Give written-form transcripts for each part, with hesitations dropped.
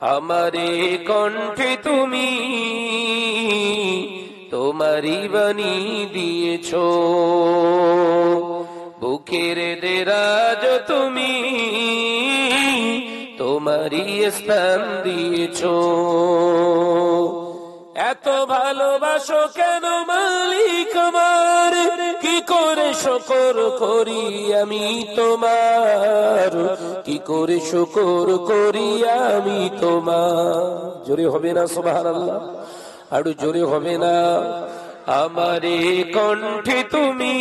আমারে কণ্ঠে তুমি তোমারি বাণী দিয়েছো, বুকের দেরাজ তুমি তোমারি স্থান দিয়েছো। এত ভালোবাসো কেন মালিক আমার, কি করে শুকর করি আমি তোমার, কি করে শুকর করি আমি তোমার। জোরে হবে না সুবহানাল্লাহ? আরো জোরে হবে না? আমারে কণ্ঠে তুমি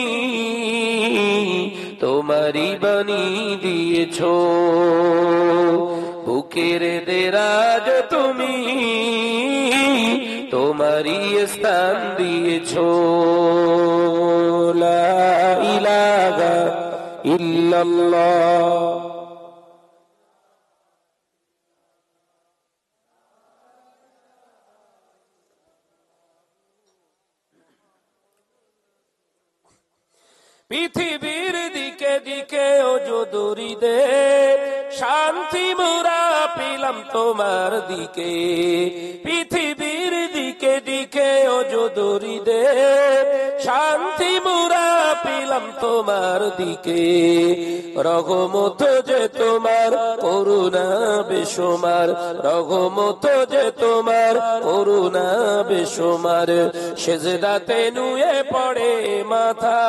তোমারি বাণী দিয়েছো, বুকের দেরাজ তুমি তোমারি স্থান দিয়েছো। লা ইলাহা ইল্লাল্লাহ। পৃথিবীর দিকে দিকে ওজদুরি দে, শান্তি মোরা পেলাম তোমার দিকে। পৃথিবীর দিকে দিকে ওজদুরি দে, শান্তি মোরা পেলাম তোমার দিকে। রহমত যে তোমার, করুণা বেশুমার, রহমত যে তোমার, করুণা বেশুমার। সেজদাতে নুয়ে পড়ে মাথা,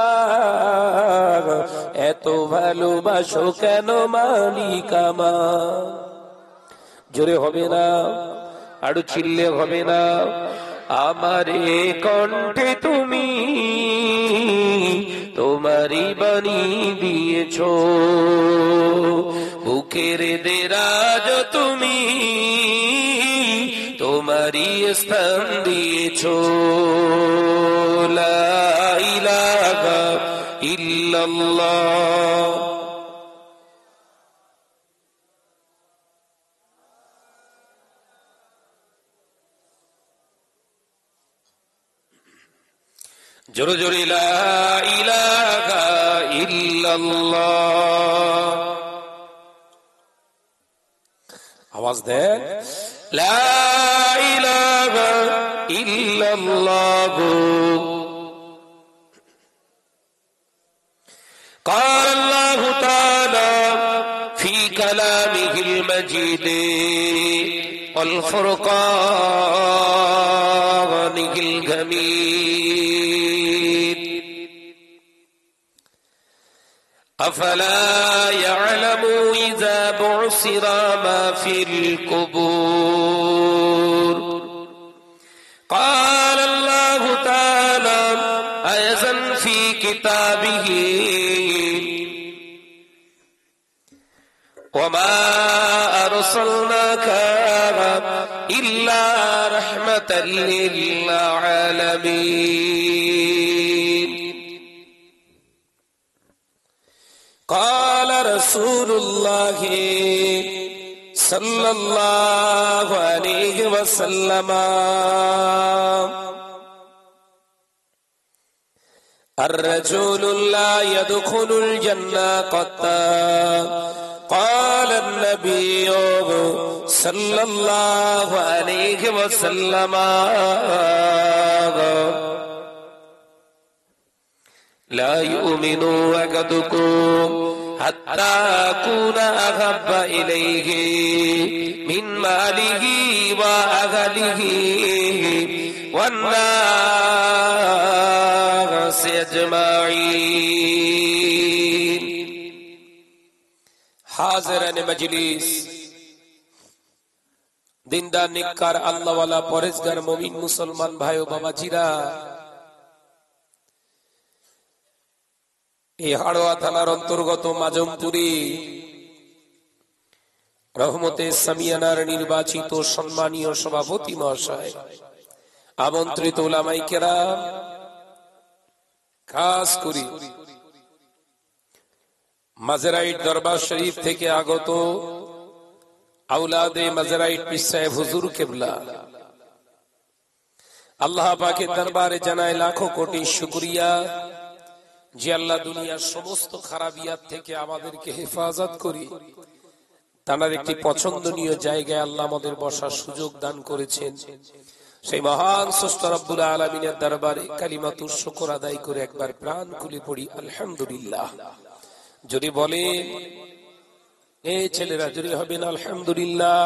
এত ভালোবাসো কেন মালিক আমার। জোরে হবে না? আরো চিল্লে হবে না? আমারে কণ্ঠে তুমি তোমারি বাণী দিয়েছো, বুকের দেরাজ তুমি তোমারি স্থান দিয়েছো। লা ইলাহা ইল্লাল্লাহ। জোরে জোরে লা ইলাহা ইল্লাল্লাহ। আওয়াজ দেন, লা ইলাহা ইল্লাল্লাহ। قال الله تعالى في كلامه المجيد والفرقان الحميد: أفلا يعلم إذا بعثر ما في القبور. قال الله تعالى أيضا في كتابه: وما أرسلناك إلا رحمة للعالمين. قال رسول الله صلى الله عليه وسلم: الرجل لا يدخل الجنة قط. قال النبي صلى الله عليه وسلم: لا يؤمن أحدكم حتى أكون أحب إليه من ماله وأهله والناس أجمعين. হাজিরান মজলিস, দিনদার নিকার আল্লাহওয়ালা পরেজগার মুমিন মুসলমান ভাই ও বাবাজিরা, এই হাড়োয়া থানার অন্তর্গত মাজমপুরি রহমতে সামিয়ানার নির্বাচিত সম্মানীয় সভাপতি মহাশয়, আমন্ত্রিত উলামায়ে কেরাম, খাস করে মাজারাইট দরবার শরীফ থেকে আগত আওলাদে মাজারাইট পীর সাহেব হুজুর কিবলা, আল্লাহ পাকের দরবারে জানাই লাখো কোটি শুকরিয়া যে আল্লাহ দুনিয়ার সমস্ত খারাপিয়াত থেকে আমাদেরকে হেফাজত করে তার একটি পছন্দনীয় জায়গায় আল্লাহ আমাদের বসার সুযোগ দান করেছেন। সেই মহান স্রষ্টা রব্বুল আলামিনের দরবারে কালিমাতুশ শুকর আদায় করে একবার প্রাণ খুলে পড়ি আলহামদুলিল্লাহ। যদি বলেন এই ছেলেরা যদি হবেন আলহামদুলিল্লাহ।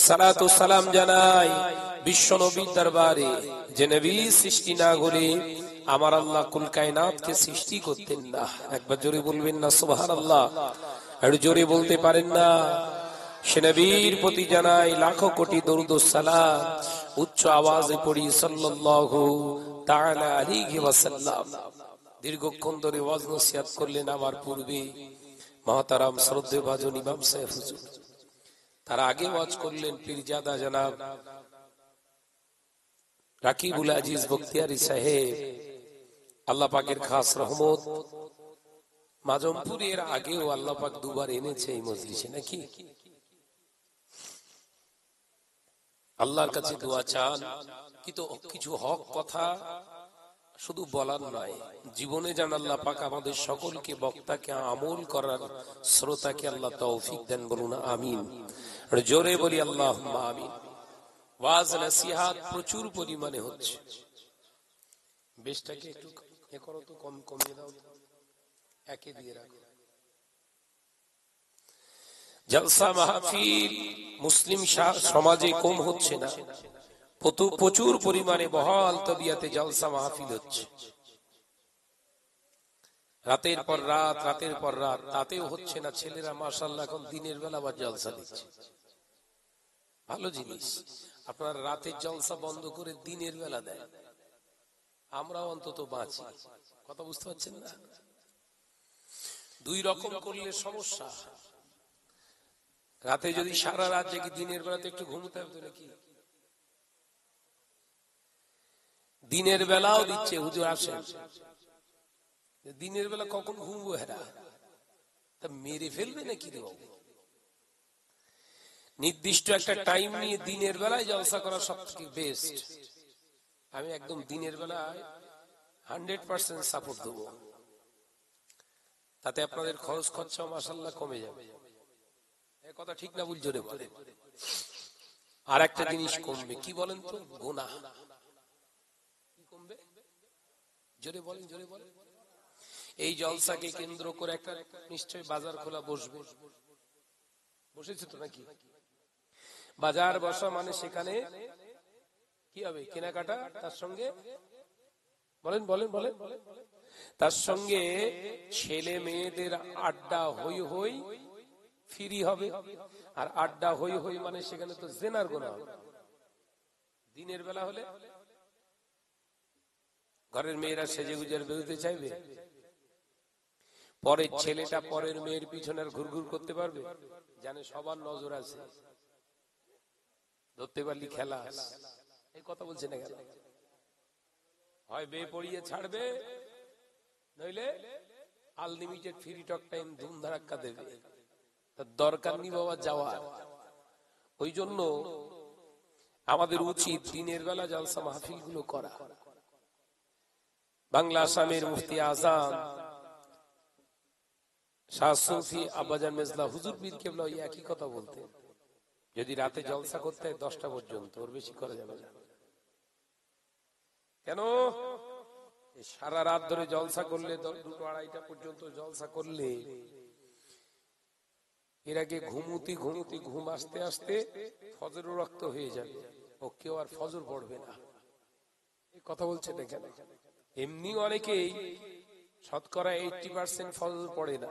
সালাতু সালাম জানাই বিশ্ব নবীর দরবারে, যে নবী সৃষ্টি না করে আমার আল্লাহ কুল কায়নাতকে সৃষ্টি করতেন না। একবার জোরে বলবেন না সুবহানাল্লাহ? আর জোরে বলতে পারেন না? সে নবীর প্রতি জানাই লাখো কোটি দরুদ ও সালাম, উচ্চ আওয়াজে পড়ি সাল্লাল্লাহু তাআলা আলাইহি ওয়াসাল্লাম। দীর্ঘক্ষণ ধরে ওয়াজ নসিহত করলেন আমার পূর্বে মহতারাম শ্রদ্ধেয় ভাজন ইমাম সাহেব হুজুর। তার আগে ওয়াজ করলেন পীরজাদা জনাব রাকিবুল আজিজ বখতিয়ারি সাহেব। আল্লাহ পাকের খাস রহমত, মাজমপুরের আগেও আল্লাহ পাক দুবার এনেছে এই মজলিসে, নাকি? আল্লাহর কাছে দোয়া চান, কিন্তু কিছু হক কথা শুধু বলার নয়, জীবনে যেন আল্লাহ পাক আমাদের সকলকে বক্তাকে আমল করার, শ্রোতাকে আল্লাহ তৌফিক দেন। বলুন আমিন। জোরে বলি আল্লাহুম্মা আমিন। ওয়াজ নসিহত প্রচুর পরিমাণে হচ্ছে। বেশটাকে একটু এ করো তো, কম কমিয়ে দাও, একে দিয়ে রাখো। জলসা মাহফিল মুসলিম সমাজে কম হচ্ছে না, প্রচুর পরিমাণে বহাল তবিয়াতে জলসা মাহফিল হচ্ছে। রাতের পর রাত, রাতের পর রাত, তাতেও হচ্ছে না। ছেলেরা মাশাআল্লাহ এখন দিনের বেলা আবার জলসা দিচ্ছে। ভালো জিনিস, আপনার রাতের জলসা বন্ধ করে দিনের বেলা দেয়, আমরা অন্তত বাঁচি। কথা বুঝতে পারছেন না? দুই রকম করলে সমস্যা। রাতে যদি সারা রাত জেগে দিনের বেলাতে একটু ঘুমোতে হবে নাকি? দিনের বেলাও দিচ্ছে হুজুর আসেন, দিনের বেলা কখন ঘুমবো? হেরা তা মেরে ফেলবে নাকি রে বাবু? নির্দিষ্ট একটা টাইম নিয়ে দিনের বেলায় জলসা করা সবথেকে বেস্ট। আমি একদম দিনের বেলায় 100% সাপোর্ট দেবো। তাতে আপনাদের খরচ খরচা মাশাআল্লাহ কমে যাবে। এই কথা ঠিক না? ভুল? জোরে বলে। আর একটা জিনিস কমবে, কি বলেন তো? গুনাহ। কি কমবে? জোরে বলেন, জোরে বলেন। এই জলসাকে কেন্দ্র করে একটা নিশ্চয় বাজার খোলা বসবে, বসেছে তো নাকি? বাজার বসা মানে সেখানে কি হবে? কেনাকাটা, তার সঙ্গে বলেন বলেন বলেন, তার সঙ্গে ছেলে মেয়েদের আড্ডা হই হই ফ্রি হবে। আর আড্ডা হই হই মানে সেখানে তো জেনার গুনাহ হবে। দিনের বেলা হলে ঘরের মেয়েরা সেজে গুজে বেরোতে চাইবে? পরের ছেলেটা পরের মেয়ের পিছনে ঘুরঘুর করতে পারবে? জানে সবার নজর আছে, ধরতে পারলি খেলা। এই কথা বলছে না কেন? হয় বে পড়িয়ে ছাড়বে, নইলে আনলিমিটেড ফ্রি টক টাইম ধুম ধারাক্কা দেবে। তার দরকার নেই বাবা যাওয়ার। ওই জন্য আমাদের উচিত দিনের বেলা জলসা মাহফিল গুলো করা। বাংলা আসামের মুফতি আজম শাহ সুফি আব্বাজান মেজলা হুজুর পীর কেবলা একই কথা বলতেন, যদি রাতে জলসা করতে হয় 10টা পর্যন্ত, ওর বেশি করা যাবে না। কেন? সারা রাত ধরে জলসা করলে, 2টো 2:30টা পর্যন্ত জলসা করলে এর আগে ঘুমুতি ঘুমুতি ঘুম আসতে আসতে ফজরের রক্ত হয়ে যাবে, ও কেউ আর ফজর পড়বে না। এই কথা বলছে না কেন? এমনি অনেকেই শতকরা 80% ফজর পড়ে না,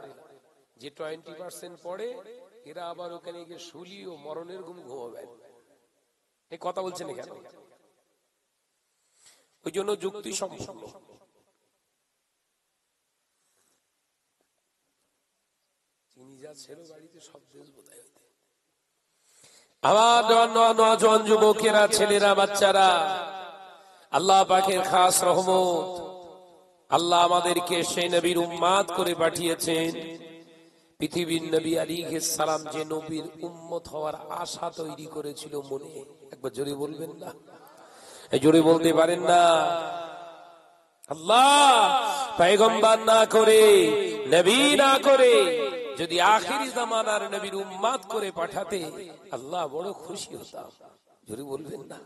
যে 20% পড়ে এরা আবার ওখানে গিয়ে শুলি ও মরণের ঘুম ঘুমাবে। এই কথা বলছে না কেন? ওই জন্য যুক্তি সম্পন্ন। চিনি যা ছেলে বাড়িতে সব দেশ বোধহয় হইতে। আমার নওজোয়ান যুবকেরা, ছেলেরা, বাচ্চারা, আল্লাহ পাকের খাস রহমত, আল্লাহ আমাদেরকে সেই নবীর উম্মাত করে পাঠিয়েছেন। পৃথিবীর নবী আলাইহিস সালাম যে নবীর উম্মত হওয়ার আশা তৈরি করেছিল মনে, একবার জোরে বলবেন না? এই জোরে বলতে পারেন না? আল্লাহ পয়গম্বর না করে, নবী না করে যদি আখিরি জামানার নবীর উম্মাত করে পাঠাতে আল্লাহ বড় খুশি হতাম। জোরে বলবেন না?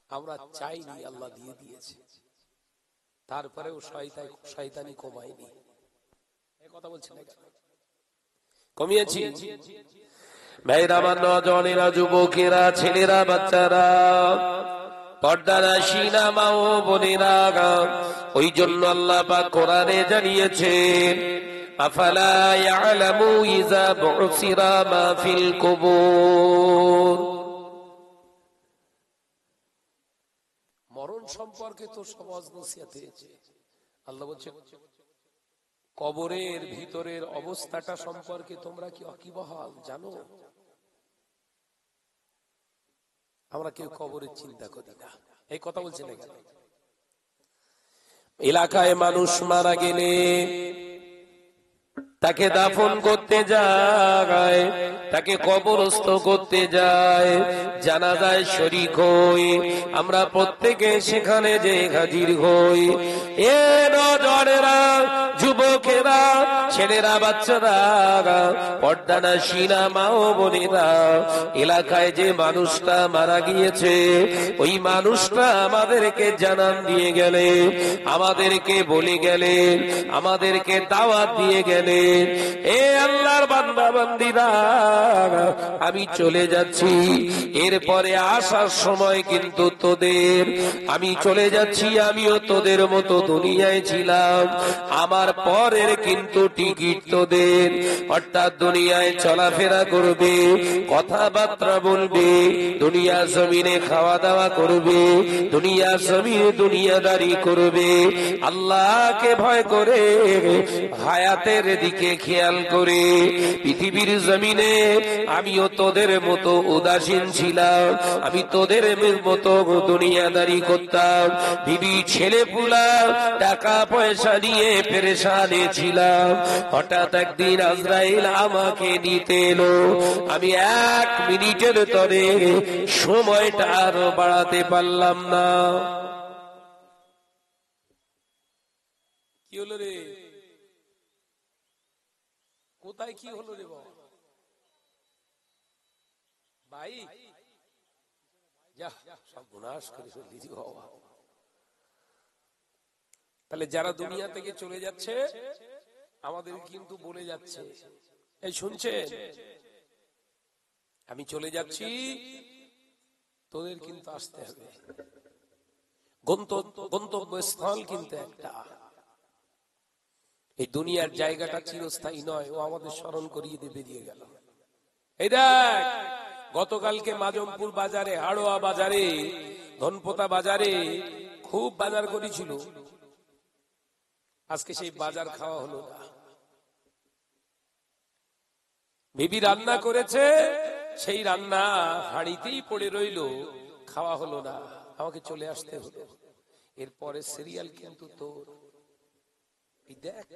আমরা চাইনি, আল্লাহ দিয়ে দিয়েছে। তারপরেও শয়তানি কমায়নি। এই কথা বলছেন না, কমিয়েছি। ভাইরা আমার, নওজওয়ানেরা, যুবকেরা, ছেলেরা, বাচ্চারা, পর্দানাশীনা মা ও বোনেরা, ওই জন্য আল্লাহ পাক কোরআনে জানিয়েছেন, আফালা ইয়ালামু ইযা বুসিরা মা ফিল কুবুর। মরণ সম্পর্কে তো সমাজ নসিহত হয়েছে। আল্লাহ বলছে, কবরের ভিতরের অবস্থাটা সম্পর্কে তোমরা কি ওয়াকিবহাল জানো? আমরা কেউ কবরের চিন্তা করি না। এই কথা বলছি না কেন? এলাকায় মানুষ মারা গেলে তাকে দাফন করতে যায়, তাকে কবরস্থ করতে যায়, জানাজায় শরীক হই, আমরা প্রত্যেকে সেখানে যে হাজির হই। এ নওজওয়ানেরা, যুবকেরা, ছেলেরা, বাচ্চারা, পর্দানাশীনা মা ও বোনেরা, এলাকায় যে মানুষটা মারা গিয়েছে ওই মানুষটা আমাদেরকে জানান দিয়ে গেলে, আমাদেরকে বলে গেলেন, আমাদেরকে দাওয়াত দিয়ে গেলেন, এ আল্লাহর বান্দা বান্দীরা, আমি চলে যাচ্ছি, এরপরে আসার সময় কিন্তু তোদের, আমি চলে যাচ্ছি, আমিও তোদের মতো দুনিয়ায় ছিলাম, আমার পরের কিন্তু টিকিট তোদের, অর্থাৎ দুনিয়ায় চলাফেরা করবে, কথাবার্তা বলবে, দুনিয়া জমিনে খাওয়া দাওয়া করবে, দুনিয়া জমিনে দুনিয়াদারি করবে, আল্লাহকে ভয় করে, হায়াতের দিকে খেয়াল করে। পৃথিবীর জমিনে আমিও তোদের মতো উদাসীন ছিলাম, আমি তোদের মতো দুনিয়াদারি করতাম, বিবি ছেলে পুলা টাকা পয়সা নিয়ে পেরেশানে ছিলাম। হঠাৎ একদিন আজরাইল আমাকে নিতে এলো, আমি 1 মিনিটের তরে সময়টা আরো বাড়াতে পারলাম না। কি হলো রে? কোথায় কি হলো রে ভাই? যা সব গুনাশ করে ফেললি বাবা। তাহলে যারা দুনিয়া থেকে চলে যাচ্ছে আমাদের কিন্তু বলে যাচ্ছে, এই শুনছেন, আমি চলে যাচ্ছি, তোদের কিন্তু আসতে হবে। গন্তব্যস্থল কিন্তু একটা, এই দুনিয়ার জায়গাটা চিরস্থায়ী নয়। ও আমাদের স্মরণ করিয়ে দিয়ে বেরিয়ে গেল। এই দেখ, গতকালকে মাজমপুর বাজারে, হাড়োয়া বাজারে, ধনপোতা বাজারে খুব বাজার করেছিল, আজকে সেই বাজার খাওয়া হলো না। বিবি রান্না করেছে, সেই রান্না হাঁড়িতেই পড়ে রইল, খাওয়া হলো না, আমাকে চলে আসতে হলো। এরপরে সিরিয়াল কিন্তু তোর। দেখ,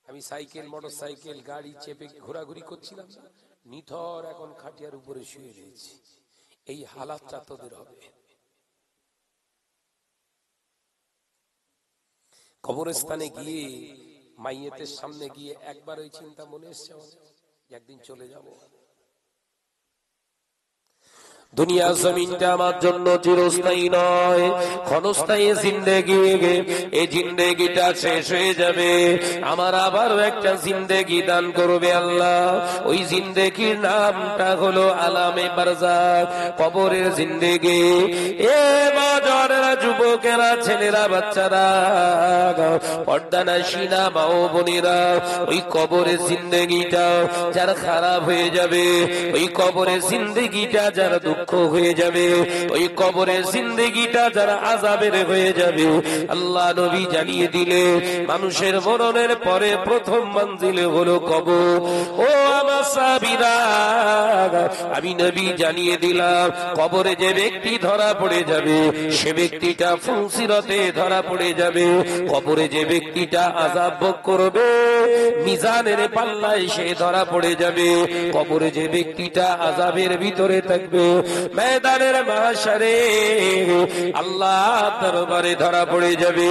আমি সাইকেল, মোটর সাইকেল, গাড়ি চেপে ঘোরাঘুরি করছিলাম, নিথর এখন খাটিয়ার উপরে শুয়ে রয়েছি। এই হালাতটা তোদের হবে। কবরস্থানে গিয়ে, মাইয়েতের সামনে গিয়ে একবার ওই চিন্তা মনে এসছে, একদিন চলে যাব। দুনিয়া জমিনটা আমার জন্য চিরস্থায়ী নয়, ক্ষণস্থায়ী জিন্দেগি। এই জিন্দেগিটা শেষ হয়ে যাবে, আমার আবারও একটা জিন্দেগি দান করবে আল্লাহ। ওই জিন্দেগির নামটা হলো আলামে বারজাখ, কবরের জিন্দেগি। এ বাজারেরা, যুবকেরা, ছেলেরা, বাচ্চারা, পর্দানাশীনা মা ও বোনেরা, ওই কবরের জিন্দেগিটা যার খারাপ হয়ে যাবে, ওই কবরের জিন্দেগিটা যার দুঃখ হয়ে যাবে, ওই কবরের জিন্দেগিটা যারা আযাবের হয়ে যাবে, আল্লাহ নবী জানিয়ে দিলে মানুষের মরণের পরে প্রথম মঞ্জিলে হলো কবর। ও আমার সাহাবীরা, আমি নবী জানিয়ে দিলাম, কবরে যে ব্যক্তি ধরা পড়ে যাবে সে ব্যক্তি ব্যক্তিটা ফুলসিরাতে ধরা পড়ে যাবে, কবরে যে ব্যক্তিটা আযাব ভোগ করবে, মিজানের পাল্লায় সে ধরা পড়ে যাবে, কবরে যে ব্যক্তিটা আযাবের ভিতরে থাকবে, ময়দানের মাহশারে আল্লাহর দরবারে ধরা পড়ে যাবে।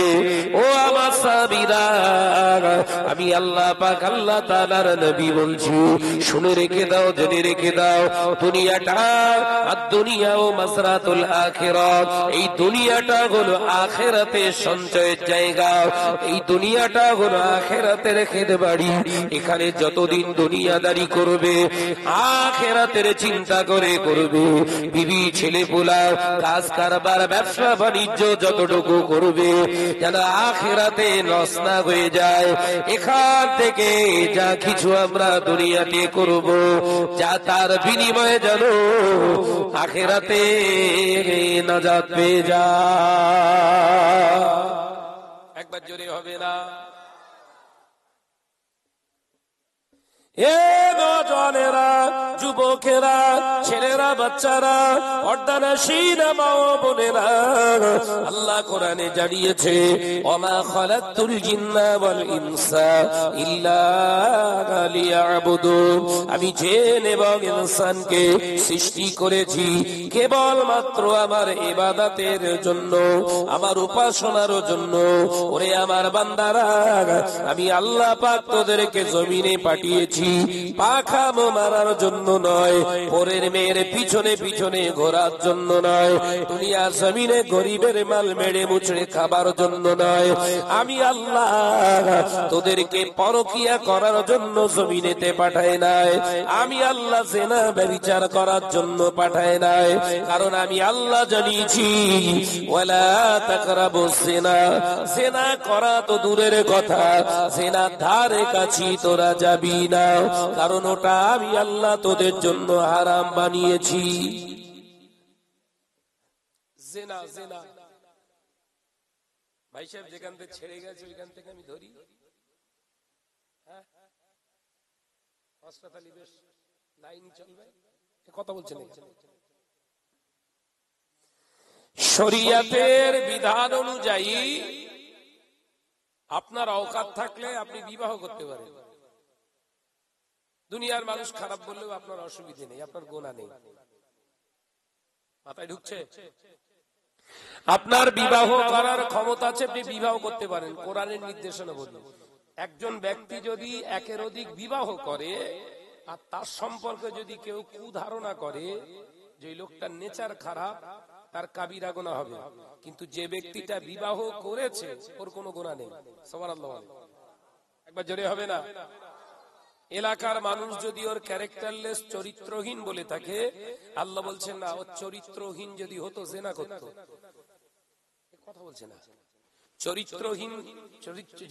ও আমার সাহাবীরা, আমি আল্লাহ পাক আল্লাহ তাআলার নবী বলছি, শুনে রেখে দাও, জেনে রেখে দাও, দুনিয়াটা আর দুনিয়া ও মাসরাতুল আখিরাত, এই দুনিয়াটা হলো আখিরাতের সঞ্চয়ের জায়গা, এই দুনিয়াটা হলো আখিরাতের খেদবাড়ি। এখানে যতদিন দুনিয়াদারি করবে, আখিরাতের চিন্তা করে করবে, বিবি ছেলে পোলা কাজ কারবার ব্যবসা বাণিজ্য যতটুকু করবে, যেন আখিরাতে লস না হয়ে যায়। এখান থেকে যা কিছু আমরা দুনিয়াতে করব, যা তার বিনিময়ে যেন আখিরাতে নাজাত পেয়ে যায়। একবার জোরে হবে না? এ নওজওয়ানেরা, যুবকেরা, ছেলেরা, বাচ্চারা, পর্দানশীল মা ও বোনেরা, আল্লাহ কোরআনে জানিয়েছে, ওমা খালাকতুল জিন্না ওয়াল ইনসা ইল্লা লিয়াবুদুন, আমি জিন এবং ইনসানকে সৃষ্টি করেছি কেবলমাত্র আমার ইবাদতের জন্য, আমার উপাসনার জন্য। ওরে আমার বান্দারা, আমি আল্লাহ পাক তোদেরকে জমিনে পাঠিয়েছি পাখামো মারার জন্য নয়, পরের মেয়ের পিছনে পিছনে ঘোরার জন্য নয়, দুনিয়ার জমিনে গরিবের মাল মেরে মুচড়ে খাবার জন্য নয়। আমি আল্লাহ তোদেরকে পরকিয়া করার জন্য জমিনেতে পাঠায় নাই, আমি আল্লাহ জিনা ব্যভিচার করার জন্য পাঠায় নাই, কারণ আমি আল্লাহ জানিয়েছি, ওয়ালা তাকরাবুজ জিনা, জিনা করা তো দূরের কথা, জিনার ধারে কাছে তোরা যাবি না, কারণ ওটা আমি আল্লাহ তোদের জন্য হারাম বানিয়েছি। জিনা জিনা ভাই সাহেব যেখান থেকে ছেড়ে গেছে ওইখান থেকে আমি ধরি, হাসপাতালে বেশ লাইন চলবে, কথা বলছেন। শরীয়তের বিধান অনুযায়ী আপনার অওকাত থাকলে আপনি বিবাহ করতে পারেন। দুনিয়ার মানুষ খারাপ বললেও আপনার অসুবিধে নেই, আপনার গুনাহ নেই। মাথায় ঢুকছে? আপনার বিবাহ করার ক্ষমতা আছে, আপনি বিবাহ করতে পারেন। কোরআনের নির্দেশনা বলি, একজন ব্যক্তি যদি একের অধিক বিবাহ করে আর তার সম্পর্কে যদি কেউ কুধারণা করে যে লোকটার নেচার খারাপ, তার কাবিরা গুনাহ হবে। কিন্তু যে ব্যক্তিটা বিবাহ করেছে ওর কোনো গুনাহ নেই। সুবহানাল্লাহ, একবার জোরে হবে না? এলাকার মানুষ যদি ওর ক্যারেক্টারলেস, চরিত্রহীন বলে থাকে, আল্লাহ বলছেন না, ও চরিত্রহীন যদি হতো জিনা করত। কথা বলছে না? চরিত্রহীন,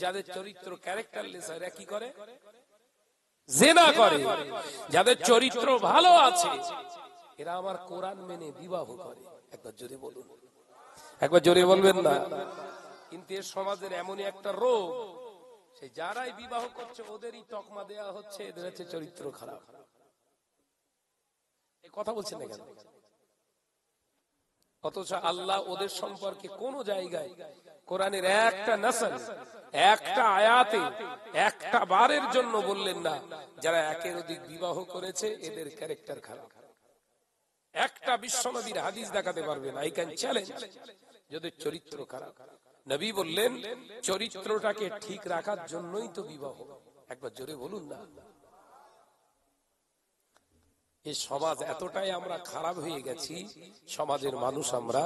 যাদের চরিত্র ক্যারেক্টারলেস এরা কি করে? জিনা করে। যাদের চরিত্র ভালো আছে এরা আমার কোরআন মেনে বিবাহ করে। একবার জোরে বলুন, একবার জোরে বলবেন না? কিন্তু এর সমাজের এমনই একটা রোগ, সেই যারাই বিবাহ করছে ওদেরই তকমা দেয়া হচ্ছে, এদের হচ্ছে চরিত্র খারাপ। এই কথা বলছেন না কেন? অথচ আল্লাহ ওদের সম্পর্কে কোন জায়গায় কোরআনের একটা নাসল, একটা আয়াতে, একটা বারের জন্য বললেন না যারা একের অধিক বিবাহ করেছে এদের ক্যারেক্টার খারাপ। একটা বিশ্বনবীর হাদিস দেখাতে পারবে না, আই ক্যান চ্যালেঞ্জ, যাদের চরিত্র খারাপ। নবী বললেন চরিত্রটাকে ঠিক রাখার জন্যই তো বিবাহ। একবার জোরে বলুন না? এই সমাজ এতটাই আমরা খারাপ হয়ে গেছি, সমাজের মানুষ আমরা,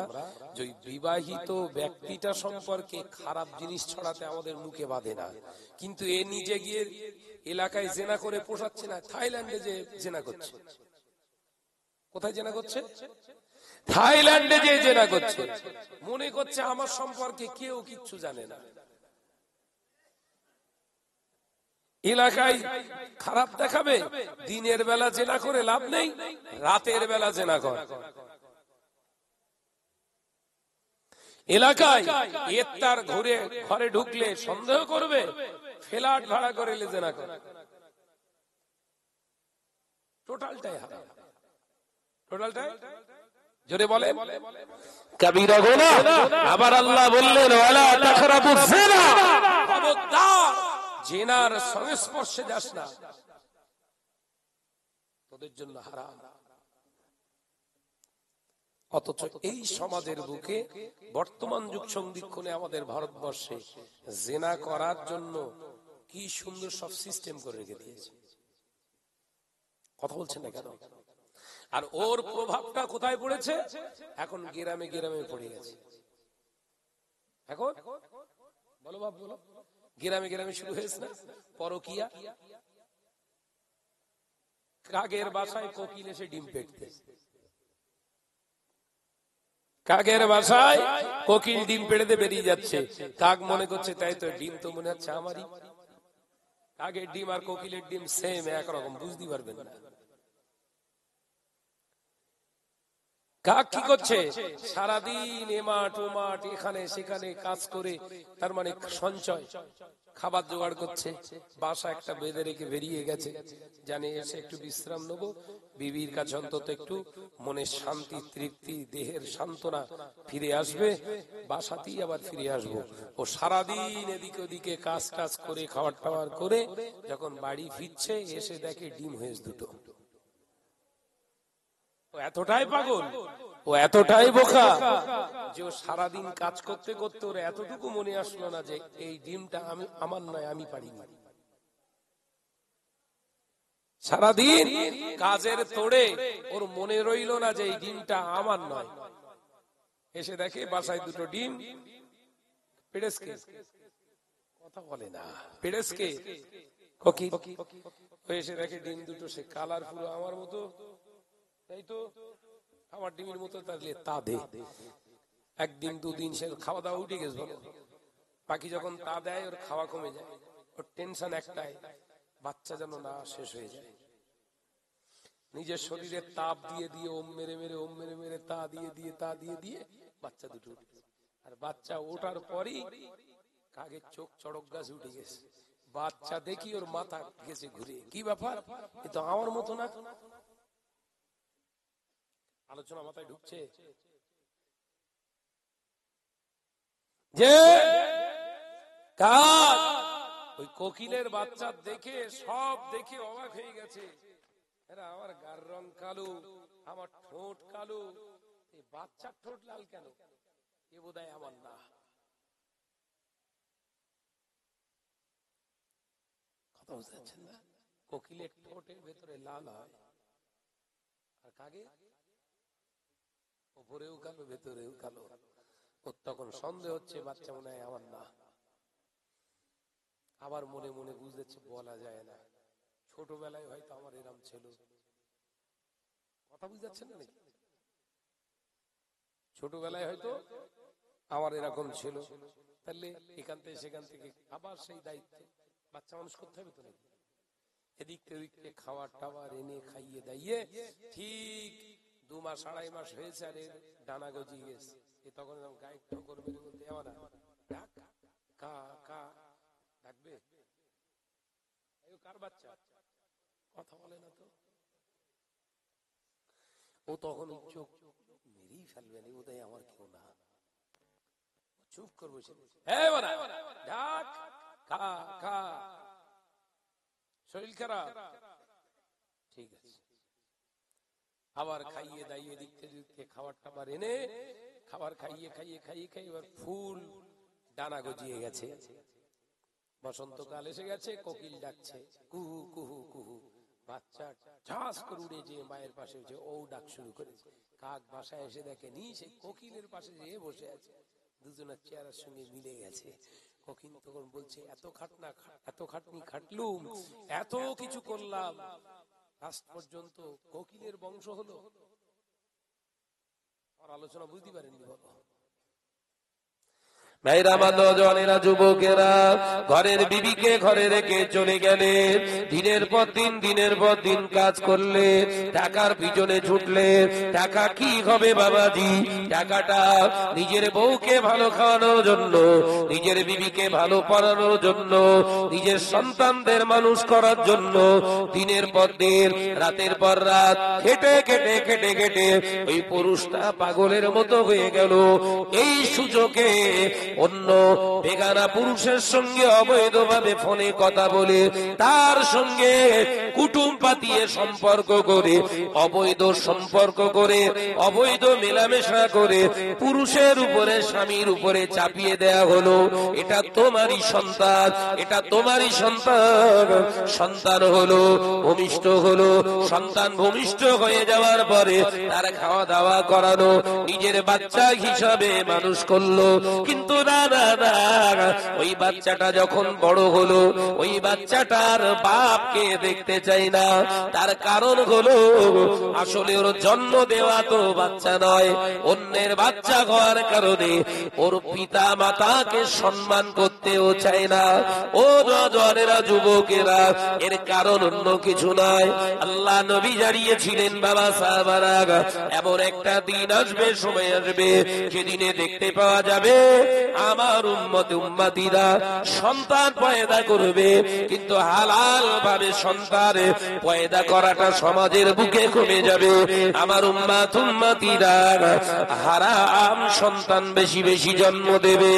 যে বিবাহিত ব্যক্তিটা সম্পর্কে খারাপ জিনিস ছড়াতে আমাদের মুখে বাঁধে না, কিন্তু এ নিজে গিয়ে এলাকায় জেনা করে পোষাচ্ছে না। থাইল্যান্ডে যে জেনা করছে, কোথায় জেনা করছে? থাইল্যান্ডে যে জেনা করছে, মনে করছে আমার সম্পর্কে কেউ কিচ্ছু জানে না। এলাকায় খারাপ দেখাবে, দিনের বেলা জেনা করে লাভ নেই, রাতের বেলা জেনা কর। এলাকায় ইফতার ঘরে ঢুকলে সন্দেহ করবে, ফ্ল্যাট ভাড়া করে জেনা কর। টোটালটাই হারাম, টোটালটাই জোরে বলে কবিরা গুনাহ। আবার আল্লাহ বললেন ওয়ালা তাকরাবুজ জিনা, খবরদার জিনার সংস্পর্শে যাস না, তোদের জন্য হারাম। অথচ এই সমাজের বুকে বর্তমান যুগ সন্ধিক্ষণে আমাদের ভারতবর্ষে জিনা করার জন্য কি সুন্দর সব সিস্টেম করে রেখে দিয়েছে। কথা বলছেন না কেন? আর ওর প্রভাবটা কোথায় পড়েছে? এখন গ্রামে গ্রামে পড়ে গেছে। এখন বলো বাপ বলো, গ্রামে গ্রামে শুরু হয়েছে না পরকিয়া? কাকের বাসায় কোকিল এসে ডিম পেড়তে, কাকের বাসায় কোকিল ডিম পেড়ে বেরিয়ে যাচ্ছে। কাক মনে করছে তাই তো, ডিম তো মনে হচ্ছে আমারই। কাকের ডিম আর কোকিলের ডিম সেম, একরকম, বুঝতে পারবেন না। কাক কি করছে? সারাদিন এমাট ওমাট এখানে সেখানে কাজ করে, তার মানে সঞ্চয়, খাবার জোগাড় করছে। বাসা একটা বেঁধে রেখে বেরিয়ে গেছে, জানে এসে একটু বিশ্রাম নেবো, বিবির কাছে অন্তত একটু মনের শান্তি তৃপ্তি দেহের সান্ত্বনা ফিরে আসবে, বাসাতেই আবার ফিরে আসবো। ও সারাদিন এদিকে ওদিকে কাজ টাজ করে খাবার টাবার করে যখন বাড়ি ফিরছে, এসে দেখে ডিম হয়েছে দুটো। ও এতটাই পাগল, ও এতটাই বোকা যে ও সারাদিন কাজ করতে করতে ওর এতটুকু মনে আসলো না যে এই ডিমটা আমি আমার নয়, আমি পারিনি। সারাদিন কাজের তোড়ে ওর মনে রইল না যে এই ডিমটা আমার নয়। এসে দেখে বাসায় দুটো ডিম পেড়েসকে, কথা বলে না, পেড়েসকে কোকিল। এসে দেখে ডিম দুটো সে কালার পুরো আমার মতো, তাই তো আমার ডিমের মতো, তাহলে তা দে। একদিন দুদিন সে খাওয়া দাওয়া উঠে গেছে। পাখি যখন তা দেয় ওর খাওয়া কমে যায়, ওর টেনশন একটাই, বাচ্চা যেন না শেষ হয়ে যায়। নিজের শরীরে তাপ দিয়ে দিয়ে ওম মেরে মেরে ওম মেরে মেরে তা দিয়ে দিয়ে তা দিয়ে দিয়ে বাচ্চা দুটো উঠে, আর বাচ্চা ওঠার পরই কাকের চোখ চড়ক গাছে উঠে গেছে। বাচ্চা দেখি ওর মাথা গেছে ঘুরে, কি ব্যাপার, এ তো আমার মতো না। আলোচনা মাথায় ঢুকছে যে কাক ওই কোকিলের বাচ্চা দেখে সব দেখে অবাক হয়ে গেছে। এরা আমার গার রং কালো, আমার ঠোঁট কালো, এই বাচ্চার ঠোঁট লাল কেন? এ বোধহয় আমার না। কথা বুঝতে পারছেন না? কোকিলের ঠোঁটের ভেতরে লাল হয়, আর কাকে উপরেও কালো ভেতরেও কালো। ওর তখন সন্দেহ হচ্ছে বাচ্চা মনে হয় আমার না। আবার মনে মনে বুঝতেছে বলা যায় না, ছোটবেলায় হয়তো আমার এরম ছিল। কথা বুঝতে পারছেন না নাকি? ছোটবেলায় হয়তো আমার এরকম ছিল, তাহলে এখান থেকে সেখান থেকে আবার সেই দায়িত্ব বাচ্চা মানুষ করতে হবে তো নাকি? এদিক থেকে খাবার টাবার এনে খাইয়ে দাইয়ে ঠিক 2 মাস 2.5 মাস হয়েছে, আর এর ডানা গজিয়ে গেছে। এ তখন গায়ে ঠোকর মেরে বলতে আমার কা কা ডাকবে, কার বাচ্চা? কথা বলে না তো। ও তখন চোখ মেরেই ফেলবে, বোধহয় আমার কেউ না, চুপ করবো। শরীর খারাপ, ঠিক আছে। আবার খাইয়ে দাইয়ে দিকতে দিকতে খাবার টাবার এনে খাবার খাইয়ে খাইয়ে খাইয়ে খাইয়ে এবার ফুল ডানা গজিয়ে গেছে। বসন্তকাল এসে গেছে, কোকিল ডাকছে কুহু কুহু কুহু। বাচ্চা ঝাঁস করে উড়ে যে মায়ের পাশে যে ও ডাক শুরু করেছে। কাক বাসায় এসে দেখে নি সেই কোকিলের পাশে যে বসে আছে, দুজনের চেহারার সঙ্গে মিলে গেছে। কোকিল তখন বলছে এত খাটনি খাটলুম, এত কিছু করলাম, লাস্ট পর্যন্ত কোকিলের বংশ হলো। আর আলোচনা বুঝতে পারেননি? বলো, ভাইরা আমার, নওজওয়ানেরা, যুবকেরা ঘরের বিবিকে ঘরে রেখে চলে গেলে, দিনের পর দিন কাজ করলে, টাকার পিছনে ছুটলে, টাকা কি হবে বাবাজি? টাকাটা নিজের বউকে ভালো খাওয়ানোর জন্য, নিজের বিবিকে ভালো পড়ানোর জন্য, নিজের সন্তানদের মানুষ করার জন্য দিনের পর দিন, রাতের পর রাত খেটে খেটে খেটে খেটে ওই পুরুষটা পাগলের মতো হয়ে গেল। এই সুযোগে অন্য বেগানা পুরুষের সঙ্গে অবৈধভাবে ফোনে কথা বলে, তার সঙ্গে কুটুম পাতিয়ে সম্পর্ক করে, অবৈধ সম্পর্ক করে, অবৈধ মেলামেশা করে পুরুষের উপরে, স্বামীর উপরে চাপিয়ে দেয়া হলো, এটা তোমারই সন্তান, এটা তোমারই সন্তান। সন্তান হলো, ভূমিষ্ঠ হলো, সন্তান ভূমিষ্ঠ হয়ে যাওয়ার পরে তার খাওয়া দাওয়া করানো, নিজের বাচ্চা হিসাবে মানুষ করলো। কিন্তু না, ওই বাচ্চাটা যখন বড় হলো, ওই বাচ্চাটার বাপকে দেখতে চাই না। তার কারণ হলো, আসলে ওর জন্ম দেওয়া তো বাচ্চা নয়, অন্যের বাচ্চা হওয়ার কারণে ওর পিতা মাতাকে সম্মান করতেও চায় না। ও নওজওয়ানেরা, যুবকেরা, এর কারণ অন্য কিছু নয়। আল্লাহ নবী জানিয়েছিলেন, বাবা সাহাবারা, এমন একটা দিন আসবে, সময় আসবে, যেদিনে দেখতে পাওয়া যাবে আমার উম্মতিরা সন্তান পয়দা করবে, কিন্তু হালাল ভাবে সন্তান পয়দা করাটা সমাজের বুকে কমে যাবে। আমার উম্মতিরা হারাম সন্তান বেশি বেশি জন্ম দেবে।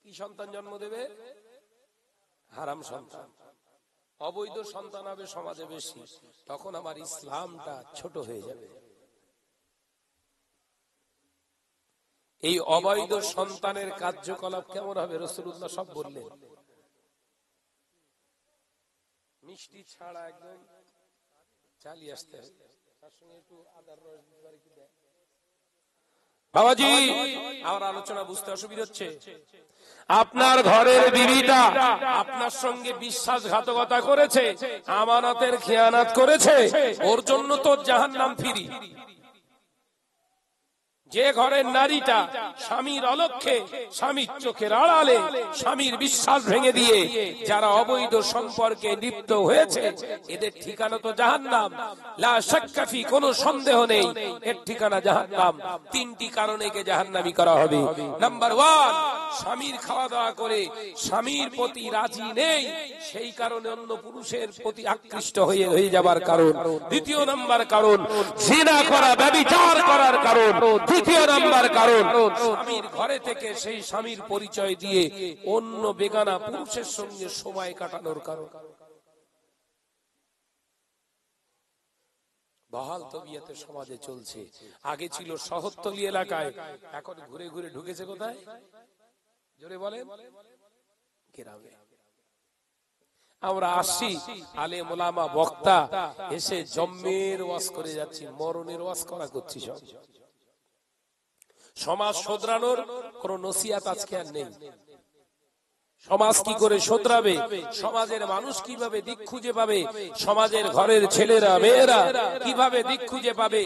কি সন্তান জন্ম দেবে? হারাম সন্তান, অবৈধ সন্তান হবে সমাজে বেশি। তখন আমার ইসলামটা ছোট হয়ে যাবে। এই অবৈধ সন্তানের কার্যকলাপ কেমন হবে রাসূলুল্লাহ সব বললেন। মিষ্টি ছাড়া একদম চালিয়ে আসতে হবে। তার সঙ্গে একটু আদার রস দিতে পারি কি দেয়? বাবাজি, আমার আলোচনা বুঝতে অসুবিধা হচ্ছে? আপনার ঘরের বিবিটা আপনার সঙ্গে বিশ্বাসঘাতকতা করেছে, আমানতের খেয়ানত করেছে, ওর জন্য তো জাহান্নাম ফ্রি। যে ঘরের নারীটা স্বামীর অলক্ষ্যে, স্বামীর চোখের আড়ালে স্বামীর বিশ্বাস ভেঙে দিয়ে যারা অবৈধ সম্পর্কে লিপ্ত হয়েছে, এদের ঠিকানা তো জাহান্নাম। লা শাক্কা ফি, কোনো সন্দেহ নেই, এর ঠিকানা জাহান্নাম। তিনটি কারণে একে জাহান্নামী করা হবে। নাম্বার 1, স্বামীর খাওয়া দাওয়া করে স্বামীর প্রতি রাজি নেই, সেই কারণে অন্য পুরুষের প্রতি আকৃষ্ট হয়ে যাবার কারণ। দ্বিতীয় নাম্বার কারণ, জিনা করা, ব্যভিচার করার কারণ। তৃতীয় নাম্বার কারণ, স্বামীর ঘরে থেকে সেই স্বামীর পরিচয় দিয়ে অন্য বেগানা পুরুষের সঙ্গে সময় কাটানোর কারণ। বহাল তবিয়তে সমাজে চলছে। আগে ছিল শহরতলি এলাকায়, এখন ঘুরে ঘুরে ঢুকেছে কোথায়? জোরে বলেন, গ্রামে। আমরা আসছি, আলেম ওলামা বক্তা এসে জম্মের ওয়াজ করে যাচ্ছি, মরণের ওয়াজ করা করছি। সব সমাজ শোধরানোর কোন নসিহত আজকে আর নেই। সমাজ কি করে শোধরাবে, সমাজের মানুষ কিভাবে দিক খুঁজে পাবে, সমাজের ঘরের ছেলেরা মেয়েরা কিভাবে দিক খুঁজে পাবে,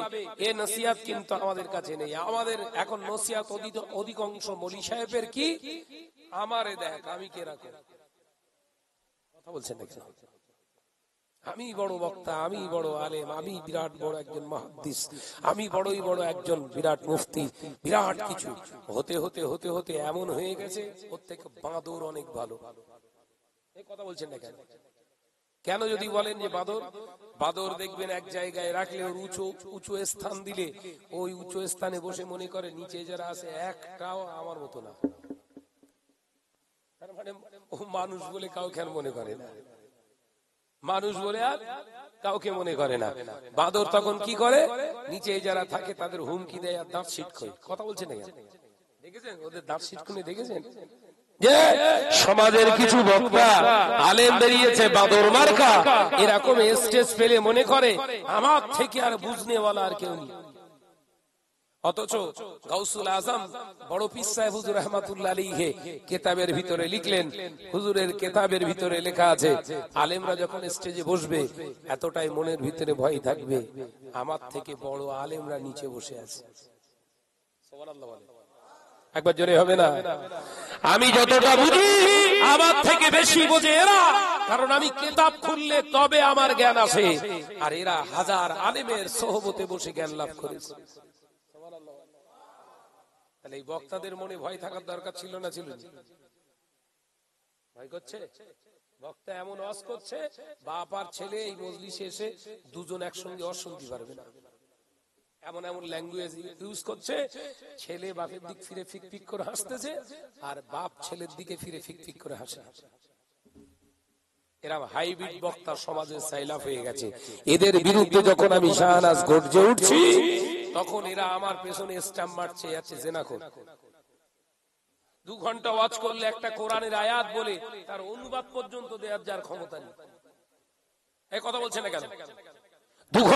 এ নসিহত কিন্তু আমাদের কাছে নেই। আমাদের এখন নসিহত অধিকাংশ মৌলী সাহেবের কি, আমারে দেখ আমি কে রাখো। কথা বলছেন নাকি? আমি বড় বক্তা, আমি বড় আলেম, আমি বিরাট বড় একজন মুহাদ্দিস, আমি বড়ই বড় একজন বিরাট মুফতি, বিরাট কিছু হতে হতে হতে হতে এমন হয়ে গেছে, ওর থেকে বাঁদর অনেক ভালো। এই কথা বলছেন না কেন? কেন যদি বলেন যে বাঁদর দেখবেন এক জায়গায় রাখলে ওর উঁচু স্থান দিলে ওই উঁচু স্থানে বসে মনে করে নিচে যারা আছে একটাও আমার মতো না। তার মানে ও মানুষ বলে কাউকে আর মনে করে না, মানুষ বলে আর কাউকে মনে করে না। বাঁদর তখন কি করে, নিচে যারা থাকে তাদের হুমকি দেয় আর দাঁত ছিটকয়। কথা বলছেন না? দেখেছেন ওদের দাঁত ছিটকুনি? দেখেছেন যে সমাজের কিছু বক্তা আলেম বেরিয়েছে বাঁদর মার্কা, এরকম স্টেজ পেলে মনে করে আমার থেকে আর বুঝনেওয়ালা আর কেউ নেই। অথচ গাউসুল আজম বড় পীর সাহেব হুজুর রাহমাতুল্লাহ আলাইহি কিতাবের ভিতরে লিখলেন, হুজুরের কিতাবের ভিতরে লেখা আছে, আলেমরা যখন স্টেজে বসবে এতটাই মনের ভিতরে ভয় থাকবে, আমার থেকে বড় আলেমরা নিচে বসে আছে। একবার জোরে হবে না? আমি যতটা বুঝি আমার থেকে বেশি বোঝে এরা, কারণ আমি কিতাব খুললে তবে আমার জ্ঞান আসে, আর এরা হাজার আলেমের সোহবতে বসে জ্ঞান লাভ করেছে। তাহলে এই বক্তাদের মনে ভয় থাকার দরকার ছিল না? ছিল? ভয় করছে? বক্তা এমন ওয়াজ করছে, বাপ আর ছেলে এই মজলিসে এসে দুজন একসঙ্গে ওয়াজ শুনতে পারবে না। এমন এমন ল্যাঙ্গুয়েজ ইউজ করছে, ছেলে বাপের দিক ফিরে ফিক ফিক করে হাসতেছে, আর বাপ ছেলের দিকে ফিরে ফিক ফিক করে হাসে। এরা হাইব্রিড বক্তা সমাজে সাইলাফ হয়ে গেছে। এদের বিরুদ্ধে যখন আমি শাহনাজ গর্জে উঠছি, তখন এরা আমার পেছনে স্ট্যাম্প মারছে, যাচ্ছে জেনাখোর। 2 ঘন্টা ওয়াজ করলে একটা কোরআনের আয়াত বলে তার অনুবাদ পর্যন্ত দেওয়ার যার ক্ষমতা নেই। এই কথা বলছে না কেন?